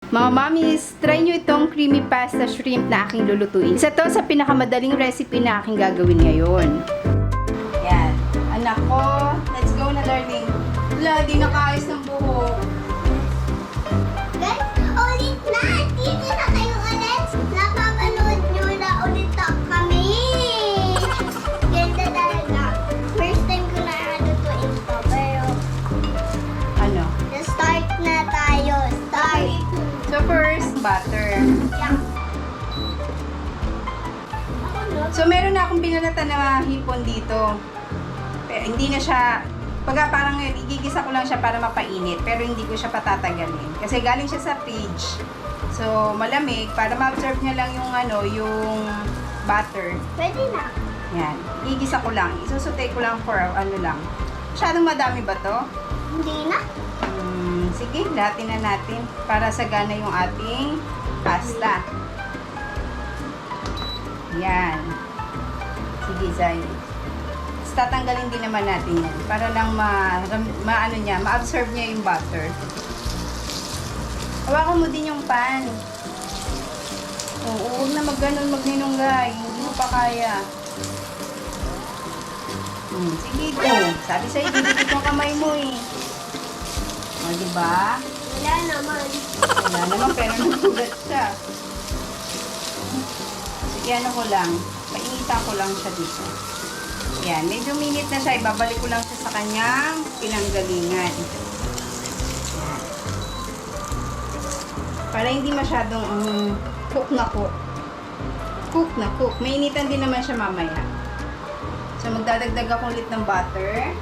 Mga mommies, try nyo itong creamy pasta shrimp na aking lulutuin. Isa to sa pinakamadaling recipe na aking gagawin ngayon. Yan. Anak ko, let's go na darling. Wala, di nakaayos ng buhok. Guys, ulit na! Dito na kayo ulit! Napapanood nyo na ulit kami! Ganda talaga. First time ko na lutuin to, pero Ano? start na tayo. Start! So first, butter. Yeah. So meron na akong binanatan na hipon dito. Pero hindi na siya, parang igigisa ko lang siya para mapainit, pero hindi ko siya patatagalin. Kasi galing siya sa fridge. So malamig, para ma-absorb niya lang yung yung butter. Pwede na. Yan. Igigisa ko lang. Isusutay ko lang for lang. Masyadong madami ba to? Hindi na. Sige, lahatin na natin para sagana yung ating pasta. Yan. Sige, Zay. Tapos tatanggalin din naman natin yan para lang ma-absorb niya yung butter. Hawakan mo din yung pan. Oo, huwag na magninunggay. Hindi mo pa kaya. Sige, go. Sabi sa'yo, didikit yung kamay mo eh. O, diba? Wala naman. Wala naman, pero nagulat siya. Sige, ano ko lang. Painitan ko lang siya dito. Yan, medyo minute na siya. Ibabalik ko lang siya sa kanyang pinanggalingan. Yan. Para hindi masyadong cook na cook. Cook na cook. Mainitan din naman siya mamaya. So, magdadagdag ako ulit ng butter.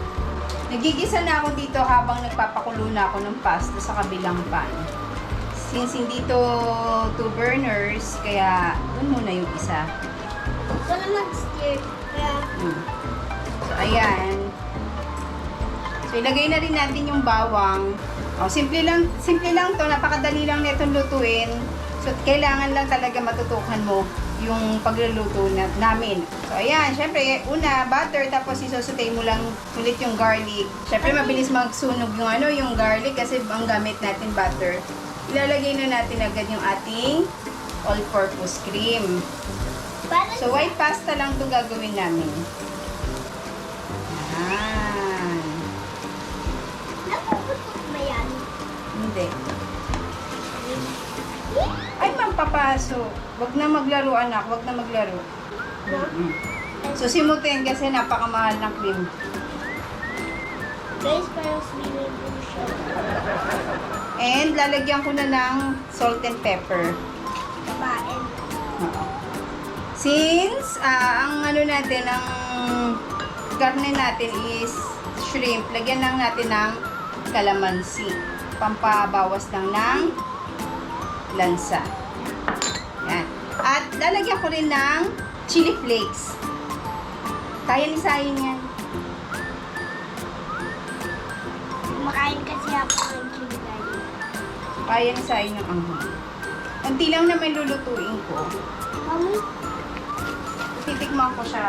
Nagigisa na ako dito habang nagpapakulo na ako ng pasta sa kabilang pan. Since hindi to 2 burners, kaya doon muna yung isa. Ito na mag-stir. Kaya, So, ayan. So, ilagay na rin natin yung bawang. Oh, simple lang to. Napakadali lang nitong lutuin. So, kailangan lang talaga matutukan mo yung pagluluto namin. So, ayan. Syempre, una, butter. Tapos, isusutay mo lang ulit yung garlic. Syempre, mabilis magsunog yung garlic kasi ang gamit natin butter. Ilalagay na natin agad yung ating all-purpose cream. parang So, white pasta lang to gagawin namin. Ayan. napuputok ba yan? Hindi. Ay, magpapasok. Wag na maglaro, anak. Wag na maglaro. So, simutin kasi napakamahal ng cream. Guys, parang swimming pool siya. And, lalagyan ko na ng salt and pepper. Kabain. Since, ang natin, ang garne natin is shrimp, lagyan lang natin ng calamansi. Pampabawas lang ng lansa. Yan. At lalagyan ko rin ng chili flakes. Kaya ni Sayin yan. Kumakain kasi ako ng chili garlic. Kaya ni Sayin yung anghang. Unti lang naman lulutuin ko. Mami, Titikman ko siya.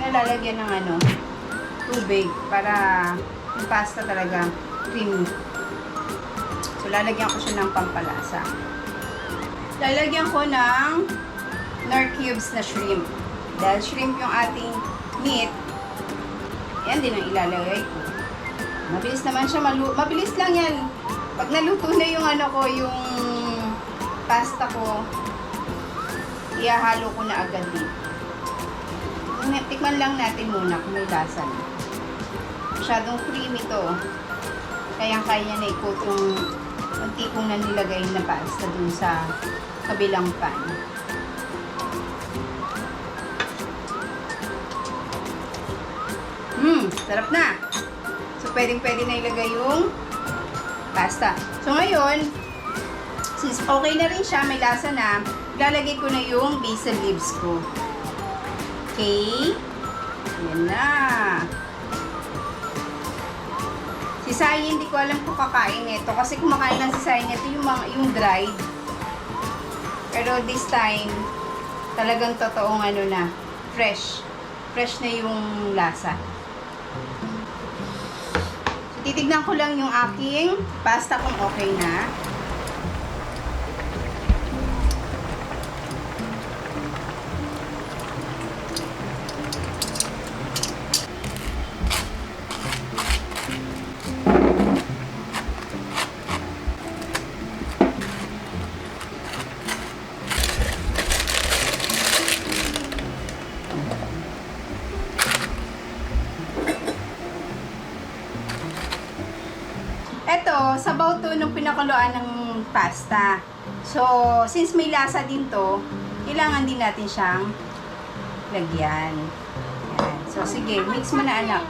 Nalalagyan ng tubig para yung pasta talaga creamy. So, lalagyan ko siya ng pampalasa. Lalagyan ko ng Knorr cubes na shrimp. Dahil shrimp yung ating meat, yan din ang ilalagay ko. Mabilis naman siya, mabilis lang yan. Pag naluto na yung yung pasta ko, ihahalo ko na agad dito. Tikman lang natin muna kung may lasa na. Masyadong creamy to. Kaya-kaya niya na i-coat yung unti kong nanilagay na pasta dun sa kabilang pan. Sarap na. So, pwedeng-pwede na ilagay yung pasta. So, ngayon, since okay na rin siya, may lasa na, lalagay ko na yung basil leaves ko. Okay? Yan na. Si Sai, hindi ko alam kung kakain ito. Kasi kumakain lang si Sai nito yung dried. Pero this time, talagang totoong fresh. Fresh na yung lasa. So, Titignan ko lang yung aking pasta kung okay na. Eto, sabaw to nung pinakuluan ng pasta. So, since may lasa din to, kailangan din natin siyang lagyan. Yan. So, sige, mix mo na anak.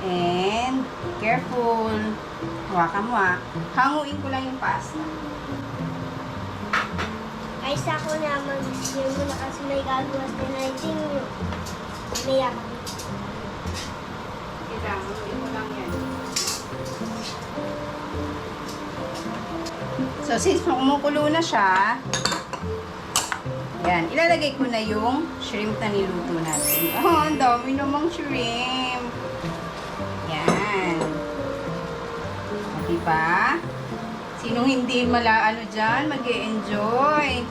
And, careful. Hawakan mo ha. Hanguin ko lang yung pasta. Ay, sa ako na mag-share mo na kasi may gagawa sa natin yun. May ako. Kailangan, hanguin mo lang yan. So, since kumukulo na siya, yan, ilalagay ko na yung shrimp na niluto natin. Oh, ang dami namang shrimp. Yan. O, diba? Sinong hindi dyan, mag-e-enjoy.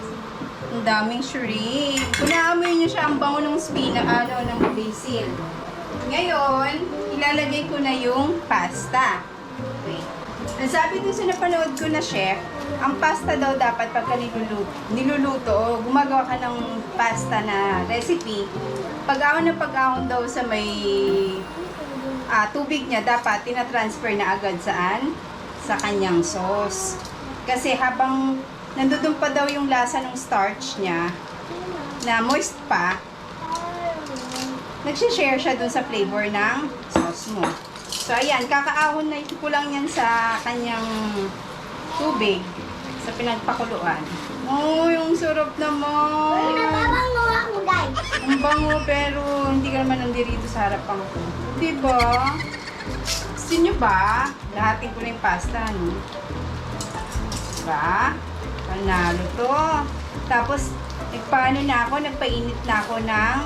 Ang daming shrimp. Kung naamoy nyo siya, ang bango ng ng basil. Ngayon, ilalagay ko na yung pasta. Okay. Ang sabi dun sa napanood ko na chef, ang pasta daw dapat pagka niluluto o gumagawa ka ng pasta na recipe, pag-ahon na pag-ahon daw sa may tubig niya, dapat tinatransfer na agad saan? Sa kanyang sauce. Kasi habang nandun pa daw yung lasa ng starch niya, na moist pa, nagsishare siya dun sa flavor ng sauce mo. So, ayan, kakaahon na ko lang yan sa kanyang tubig sa pinagpakuluan. Oh, yung sarap Ay, naman. nababango ako, guys. Ang bango, pero hindi ka naman nandirito sa harapan ko. Diba? Gusto nyo ba? Lahatin ko na yung pasta, no? Diba? Panalo to. Tapos, nagpaano na ako, nagpainit na ako ng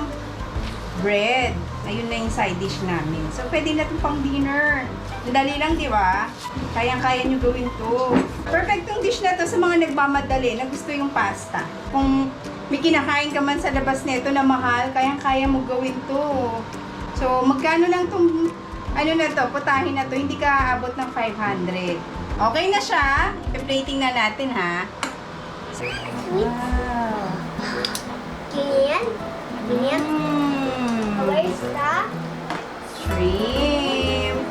bread. Ayun na yung side dish namin. So, pwede na ito pang dinner. Dali lang, di ba? Kayang-kaya nyo gawin to. Perfectong dish na to sa mga nagmamadali na gusto yung pasta. Kung may kinakain ka man sa labas nito na mahal, kayang-kaya mo gawin to. So, magkano lang tong putahin na to, hindi ka abot ng 500. Okay na siya. I-plating na natin, ha? Wow. Ganyan. Ganyan. Where's the? Shrimp.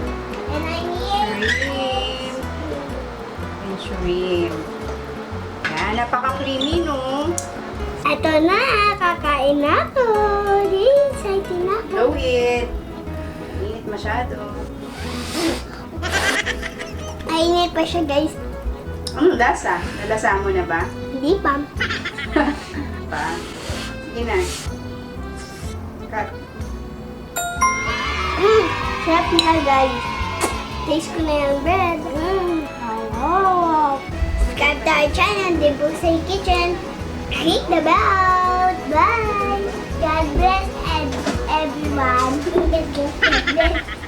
And I need. Shrimp. And shrimp. Yan, napaka-creamy, no? Ito na, kakain na ako. Excited na ako. Blow it. Init masyado. Ainit pa siya, guys. Anong lasa? Nalasa mo na ba? Hindi pa. Pa? Sige na. Cut. Sarap na, guys. Taste ko na yung bread. Wow. Subscribe to our channel, The Busay Kitchen. Click the bell. Bye. God bless everyone. God bless.